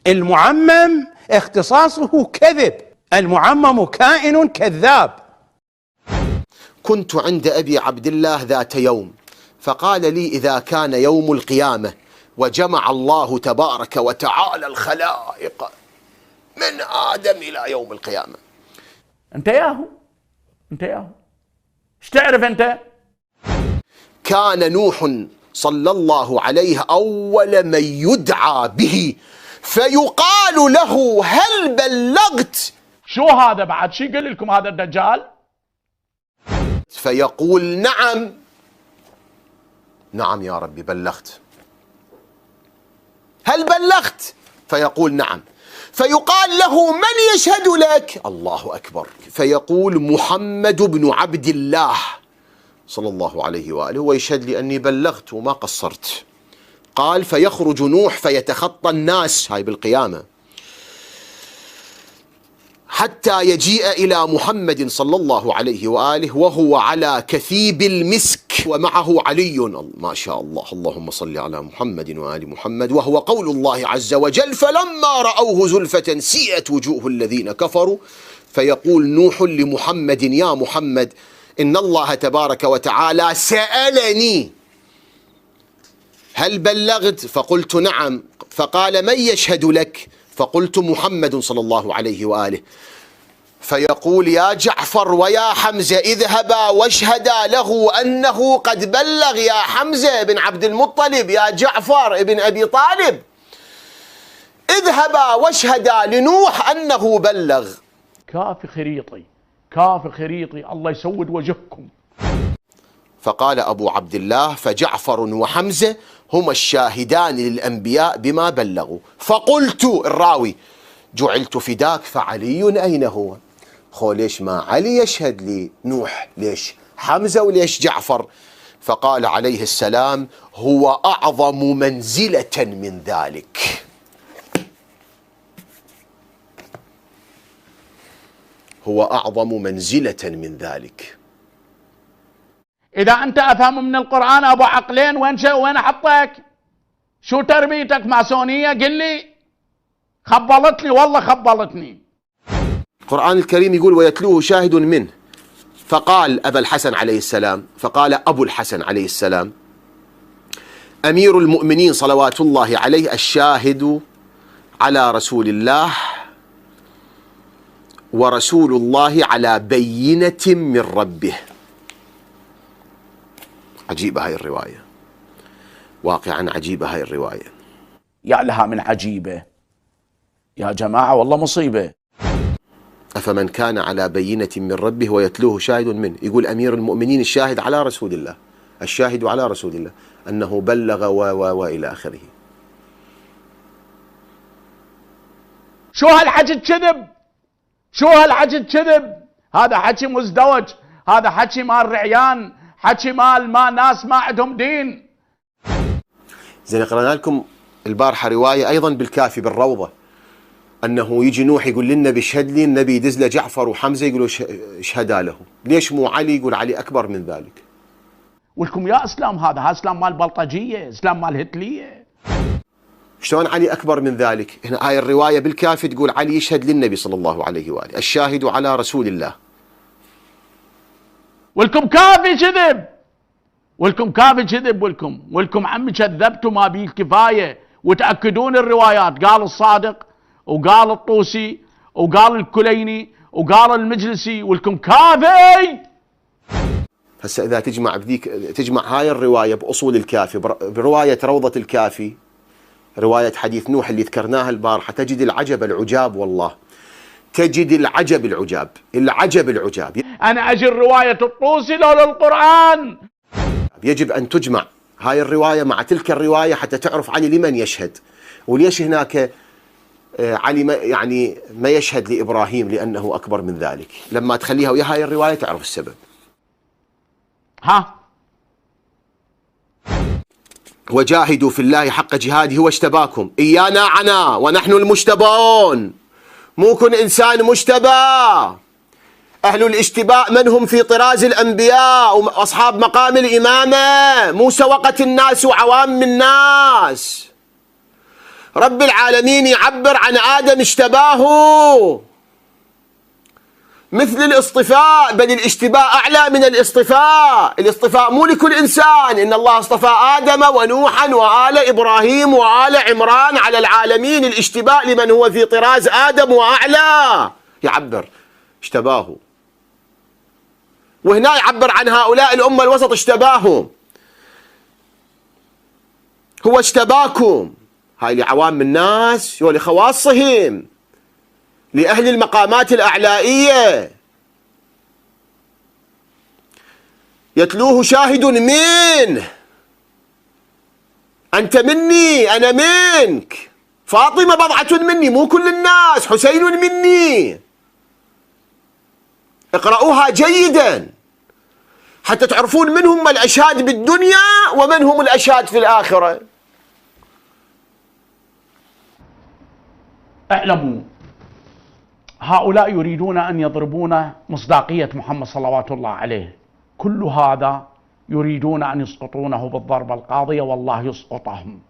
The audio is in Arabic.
المعمم اختصاصه كذب، المعمم كائن كذاب. كنت عند أبي عبد الله ذات يوم فقال لي: إذا كان يوم القيامة وجمع الله تبارك وتعالى الخلائق من آدم إلى يوم القيامة. انت ياهو ايش تعرف انت؟ كان نوح صلى الله عليه أول من يدعى به فيقال له: هل بلغت؟ شو هذا بعد؟ شو يقول لكم هذا الدجال؟ فيقول: نعم يا ربي بلغت. هل بلغت؟ فيقول: نعم. فيقال له: من يشهد لك؟ الله أكبر. فيقول: محمد بن عبد الله صلى الله عليه وآله ويشهد لي أني بلغت وما قصرت. قال: فيخرج نوح فيتخطى الناس، هاي بالقيامة، حتى يجيء إلى محمد صلى الله عليه وآله وهو على كثيب المسك ومعه علي، ما شاء الله، اللهم صل على محمد وآل محمد، وهو قول الله عز وجل: فلما رأوه زلفة سيئت وجوه الذين كفروا. فيقول نوح لمحمد: يا محمد، إن الله تبارك وتعالى سألني هل بلغت؟ فقلت: نعم. فقال: من يشهد لك؟ فقلت: محمد صلى الله عليه وآله. فيقول: يا جعفر ويا حمزة اذهبا واشهدا له أنه قد بلغ. يا حمزة بن عبد المطلب، يا جعفر بن أبي طالب، اذهبا واشهدا لنوح أنه بلغ. كافي خريطي الله يسود وجهكم. فقال أبو عبد الله: فجعفر وحمزة هما الشاهدان للأنبياء بما بلغوا. فقلت، الراوي: جعلت فداك، فعلي أين هو؟ ليش ما علي يشهد لي نوح؟ ليش حمزة وليش جعفر؟ فقال عليه السلام: هو أعظم منزلة من ذلك. هو أعظم منزلة من ذلك. إذا أنت أفهم من القرآن أبو عقلين، وين أحطك؟ شو تربيتك؟ ماسونية؟ قل لي. خبلتني والله خبلتني. القرآن الكريم يقول: ويتلوه شاهد منه. فقال أبا الحسن عليه السلام، فقال أبو الحسن عليه السلام: أمير المؤمنين صلوات الله عليه الشاهد على رسول الله، ورسول الله على بينة من ربه. عجيبة هاي الرواية، واقعا عجيبة هاي الرواية. يا لها من عجيبة يا جماعة، والله مصيبة. أفمن كان على بينة من ربه ويتلوه شاهد منه. يقول أمير المؤمنين الشاهد على رسول الله، الشاهد على رسول الله أنه بلغ وإلى آخره. شو هالحكي الكذب؟ شو هالحكي الكذب؟ هذا حكي مزدوج، هذا حكي مال رعيان، حكي مال ناس ما عندهم دين. زين، قرأنا لكم البارحة رواية أيضا بالكافي بالروضة، أنه يجي نوح يقول للنبي اشهد لي، النبي يدز له جعفر وحمزة يقولوا اشهدا له. ليش مو علي؟ يقول علي أكبر من ذلك. ولكم يا إسلام هذا إسلام مال بلطجية، إسلام مال هتلية. شلون علي أكبر من ذلك؟ هنا هاي الرواية بالكافي تقول علي يشهد للنبي صلى الله عليه وآله، الشاهد على رسول الله. ولكم كافي كذب، ولكم عمي كذبتوا ما بيه الكفاية. وتأكدون الروايات، قال الصادق وقال الطوسي وقال الكليني وقال المجلسي، ولكم كافي. هسه إذا تجمع هاي الرواية بأصول الكافي برواية روضة الكافي، رواية حديث نوح اللي ذكرناها البارحة، تجد العجب العجاب، والله تجد العجب العجاب. أنا أجل رواية الطوسي لو للقرآن. يجب أن تجمع هاي الرواية مع تلك الرواية حتى تعرف علي لمن يشهد، وليش هناك علي ما يشهد لإبراهيم لأنه أكبر من ذلك. لما تخليها ويا هاي الرواية تعرف السبب. وجاهدوا في الله حق جهاده هو اجتباكم، إيانا عنا ونحن المجتبون. مو كن إنسان مجتبى. أهل الاجتباء من هم في طراز الأنبياء وأصحاب مقام الإمامة، مو سوقة الناس وعوام الناس. رب العالمين يعبر عن آدم اشتباه مثل الاصطفاء، بل الاشتباء أعلى من الاصطفاء. الاصطفاء مو لكل إنسان، إن الله اصطفى آدم ونوحا وآل إبراهيم وآل عمران على العالمين. الاشتباء لمن هو في طراز آدم وأعلى، يعبر اشتباه. وهنا يعبر عن هؤلاء الأمة الوسط اشتباهم، هو اشتباكم. هاي لعوام الناس ولخواصهم، لأهل المقامات الأعلائية. يتلوه شاهد منه، أنت مني أنا منك، فاطمة بضعة مني مو كل الناس، حسين مني. اقرأوها جيدا حتى تعرفون من هم الأشهاد بالدنيا ومن هم الأشهاد في الآخرة. اعلموا هؤلاء يريدون أن يضربون مصداقية محمد صلوات الله عليه، كل هذا يريدون أن يسقطونه بالضربة القاضية، والله يسقطهم.